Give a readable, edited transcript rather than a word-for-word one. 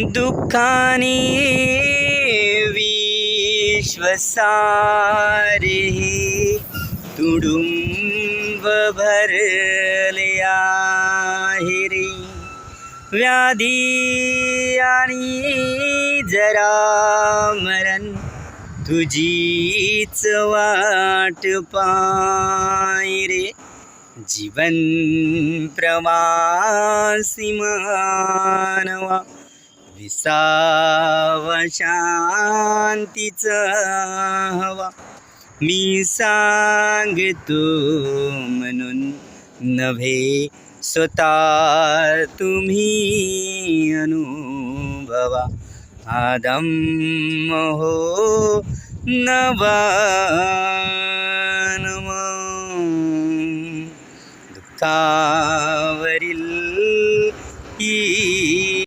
दुःखाने विश्वसारे तुडुंब भरले आहे रे. व्याधी आणि जरा मरण तुझीच वाट पाय रे. जीवन प्रवासी मानवा विसावा शांतीच हवा. मी सांगतो म्हणून नव्हे स्वतः तुम्ही अनुभवा. आदम हो नवा नवा. दुःखा